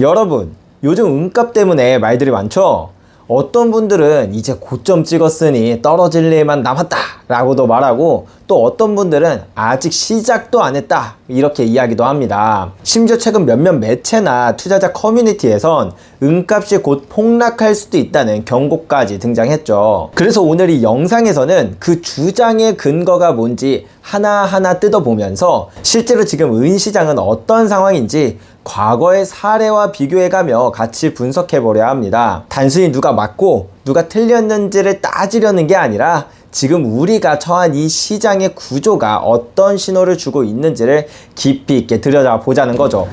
여러분, 요즘 은값 때문에 말들이 많죠? 어떤 분들은 이제 고점 찍었으니 떨어질 일만 남았다 라고도 말하고, 또 어떤 분들은 아직 시작도 안 했다 이렇게 이야기도 합니다. 심지어 최근 몇몇 매체나 투자자 커뮤니티에선 은값이 곧 폭락할 수도 있다는 경고까지 등장했죠. 그래서 오늘 이 영상에서는 그 주장의 근거가 뭔지 하나하나 뜯어보면서 실제로 지금 은시장은 어떤 상황인지 과거의 사례와 비교해가며 같이 분석해보려 합니다. 단순히 누가 맞고 누가 틀렸는지를 따지려는 게 아니라 지금 우리가 처한 이 시장의 구조가 어떤 신호를 주고 있는지를 깊이 있게 들여다보자는 거죠.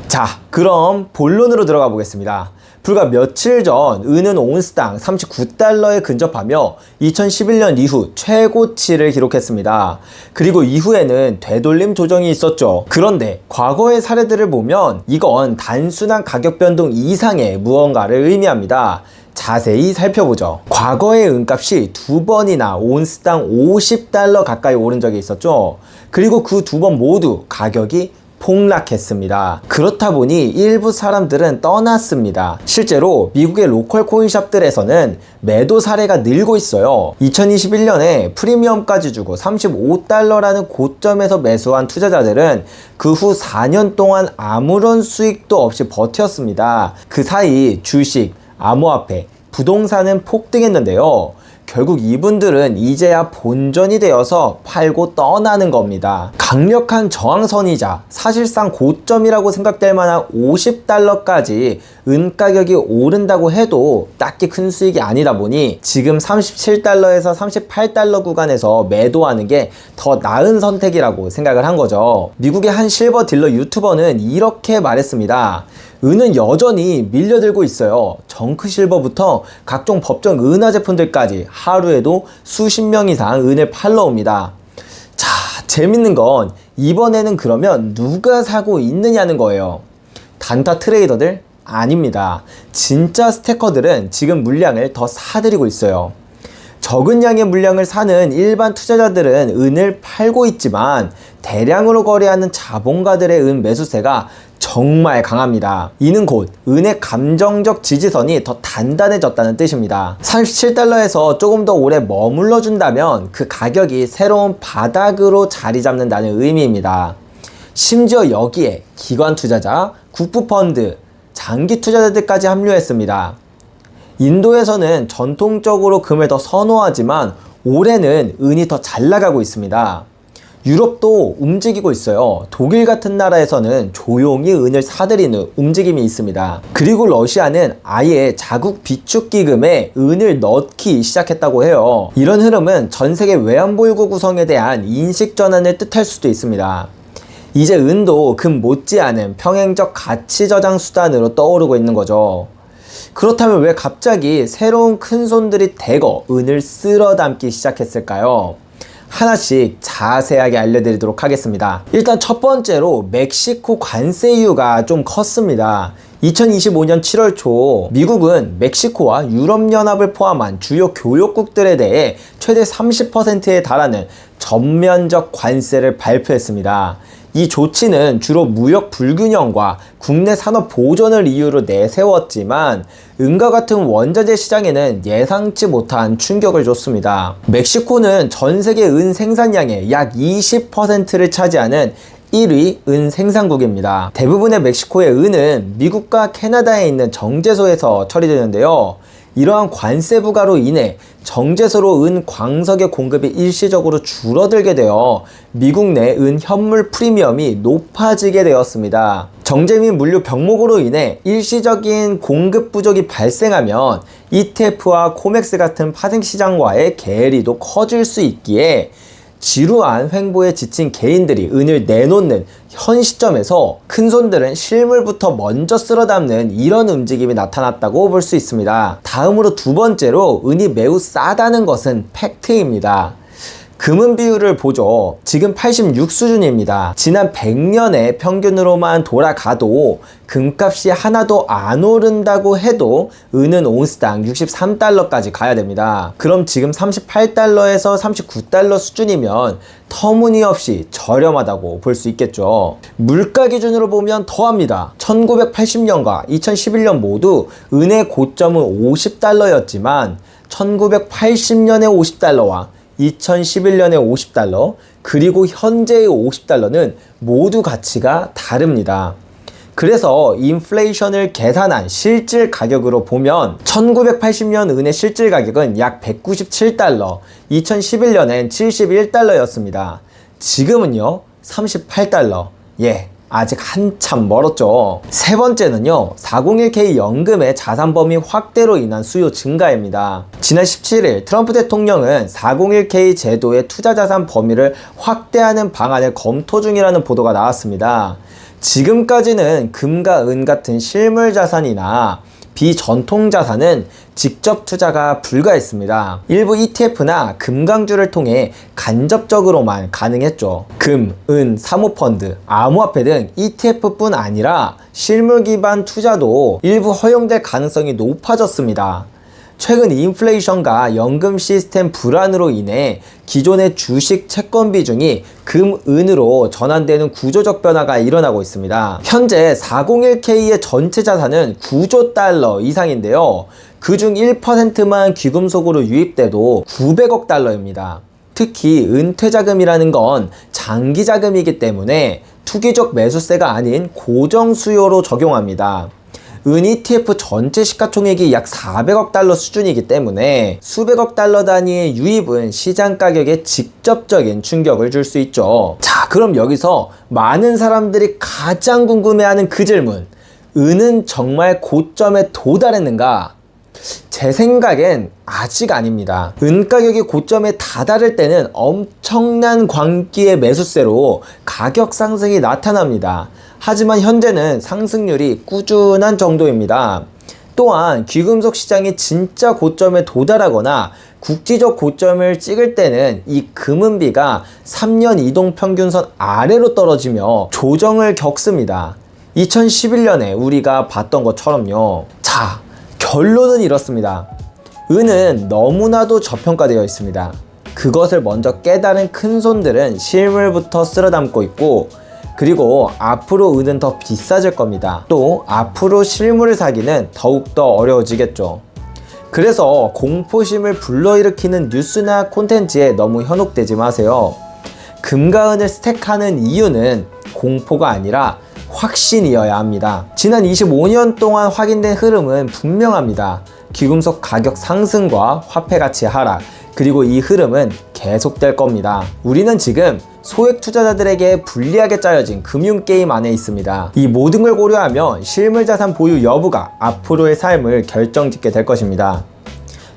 자, 그럼 본론으로 들어가 보겠습니다. 불과 며칠 전 은은 온스당 39달러에 근접하며 2011년 이후 최고치를 기록했습니다. 그리고 이후에는 되돌림 조정이 있었죠. 그런데 과거의 사례들을 보면 이건 단순한 가격 변동 이상의 무언가를 의미합니다. 자세히 살펴보죠. 과거의 은값이 두 번이나 온스당 50달러 가까이 오른 적이 있었죠. 그리고 그 두 번 모두 가격이 폭락했습니다. 그렇다 보니 일부 사람들은 떠났습니다. 실제로 미국의 로컬 코인샵들에서는 매도 사례가 늘고 있어요. 2021년에 프리미엄까지 주고 35달러라는 고점에서 매수한 투자자들은 그 후 4년 동안 아무런 수익도 없이 버텼습니다. 그 사이 주식, 암호화폐, 부동산은 폭등했는데요. 결국 이분들은 이제야 본전이 되어서 팔고 떠나는 겁니다. 강력한 저항선이자 사실상 고점이라고 생각될 만한 50달러까지 은 가격이 오른다고 해도 딱히 큰 수익이 아니다 보니 지금 37달러에서 38달러 구간에서 매도하는 게 더 나은 선택이라고 생각을 한 거죠. 미국의 한 실버 딜러 유튜버는 이렇게 말했습니다. 은은 여전히 밀려들고 있어요. 정크실버부터 각종 법정 은화 제품들까지 하루에도 수십 명 이상 은을 팔러 옵니다. 자, 재밌는 건 이번에는 그러면 누가 사고 있느냐는 거예요. 단타 트레이더들? 아닙니다. 진짜 스태커들은 지금 물량을 더 사들이고 있어요. 적은 양의 물량을 사는 일반 투자자들은 은을 팔고 있지만 대량으로 거래하는 자본가들의 은 매수세가 정말 강합니다. 이는 곧 은의 감정적 지지선이 더 단단해졌다는 뜻입니다. 37달러에서 조금 더 오래 머물러 준다면 그 가격이 새로운 바닥으로 자리 잡는다는 의미입니다. 심지어 여기에 기관 투자자, 국부펀드, 장기 투자자들까지 합류했습니다. 인도에서는 전통적으로 금을 더 선호하지만 올해는 은이 더 잘 나가고 있습니다. 유럽도 움직이고 있어요. 독일 같은 나라에서는 조용히 은을 사들이는 움직임이 있습니다. 그리고 러시아는 아예 자국 비축기금에 은을 넣기 시작했다고 해요. 이런 흐름은 전 세계 외환보유고 구성에 대한 인식 전환을 뜻할 수도 있습니다. 이제 은도 금 못지않은 평행적 가치 저장 수단으로 떠오르고 있는 거죠. 그렇다면 왜 갑자기 새로운 큰손들이 대거 은을 쓸어 담기 시작했을까요? 하나씩 자세하게 알려드리도록 하겠습니다. 일단 첫 번째로 멕시코 관세 이유가 좀 컸습니다. 2025년 7월 초 미국은 멕시코와 유럽연합을 포함한 주요 교역국들에 대해 최대 30%에 달하는 전면적 관세를 발표했습니다. 이 조치는 주로 무역 불균형과 국내 산업 보존을 이유로 내세웠지만 은과 같은 원자재 시장에는 예상치 못한 충격을 줬습니다. 멕시코는 전 세계 은 생산량의 약 20%를 차지하는 1위 은 생산국입니다. 대부분의 멕시코의 은은 미국과 캐나다에 있는 정제소에서 처리되는데요. 이러한 관세 부과로 인해 정제소로 은 광석의 공급이 일시적으로 줄어들게 되어 미국 내 은 현물 프리미엄이 높아지게 되었습니다. 정제 및 물류 병목으로 인해 일시적인 공급 부족이 발생하면 ETF와 코맥스 같은 파생시장과의 괴리도 커질 수 있기에 지루한 횡보에 지친 개인들이 은을 내놓는 현 시점에서 큰손들은 실물부터 먼저 쓸어 담는 이런 움직임이 나타났다고 볼 수 있습니다. 다음으로 두 번째로 은이 매우 싸다는 것은 팩트입니다. 금은 비율을 보죠. 지금 86 수준입니다. 지난 100년의 평균으로만 돌아가도 금값이 하나도 안 오른다고 해도 은은 온스당 63달러까지 가야 됩니다. 그럼 지금 38달러에서 39달러 수준이면 터무니없이 저렴하다고 볼 수 있겠죠. 물가 기준으로 보면 더합니다. 1980년과 2011년 모두 은의 고점은 50달러였지만 1980년의 50달러와 2011년의 50달러 그리고 현재의 50달러는 모두 가치가 다릅니다. 그래서 인플레이션을 계산한 실질 가격으로 보면 1980년 은의 실질 가격은 약 197달러, 2011년엔 71달러였습니다. 지금은요 38달러. 아직 한참 멀었죠. 세 번째는요 401k 연금의 자산 범위 확대로 인한 수요 증가입니다. 지난 17일 트럼프 대통령은 401k 제도의 투자 자산 범위를 확대하는 방안을 검토 중이라는 보도가 나왔습니다. 지금까지는 금과 은 같은 실물 자산이나 비전통 자산은 직접 투자가 불가했습니다. 일부 ETF나 금강주를 통해 간접적으로만 가능했죠. 금, 은, 사모펀드, 암호화폐 등 ETF뿐 아니라 실물 기반 투자도 일부 허용될 가능성이 높아졌습니다. 최근 인플레이션과 연금 시스템 불안으로 인해 기존의 주식 채권 비중이 금, 은으로 전환되는 구조적 변화가 일어나고 있습니다. 현재 401k의 전체 자산은 9조 달러 이상인데요. 그중 1%만 귀금속으로 유입돼도 900억 달러입니다. 특히 은퇴자금이라는 건 장기자금이기 때문에 투기적 매수세가 아닌 고정 수요로 적용합니다. 은 ETF 전체 시가총액이 약 400억 달러 수준이기 때문에 수백억 달러 단위의 유입은 시장 가격에 직접적인 충격을 줄 수 있죠. 자, 그럼 여기서 많은 사람들이 가장 궁금해하는 그 질문, 은은 정말 고점에 도달했는가? 제 생각엔 아직 아닙니다. 은 가격이 고점에 다다를 때는 엄청난 광기의 매수세로 가격 상승이 나타납니다. 하지만 현재는 상승률이 꾸준한 정도입니다. 또한 귀금속 시장이 진짜 고점에 도달하거나 국지적 고점을 찍을 때는 이 금은비가 3년 이동평균선 아래로 떨어지며 조정을 겪습니다. 2011년에 우리가 봤던 것처럼요. 자, 결론은 이렇습니다. 은은 너무나도 저평가되어 있습니다. 그것을 먼저 깨달은 큰손들은 실물부터 쓸어담고 있고, 그리고 앞으로 은은 더 비싸질 겁니다. 또 앞으로 실물을 사기는 더욱더 어려워지겠죠. 그래서 공포심을 불러일으키는 뉴스나 콘텐츠에 너무 현혹되지 마세요. 금과 은을 스택하는 이유는 공포가 아니라 확신이어야 합니다. 지난 25년 동안 확인된 흐름은 분명합니다. 귀금속 가격 상승과 화폐 가치 하락, 그리고 이 흐름은 계속될 겁니다. 우리는 지금 소액 투자자들에게 불리하게 짜여진 금융게임 안에 있습니다. 이 모든 걸 고려하면 실물자산 보유 여부가 앞으로의 삶을 결정짓게 될 것입니다.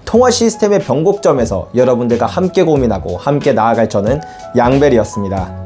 통화 시스템의 변곡점에서 여러분들과 함께 고민하고 함께 나아갈 저는 양벨이었습니다.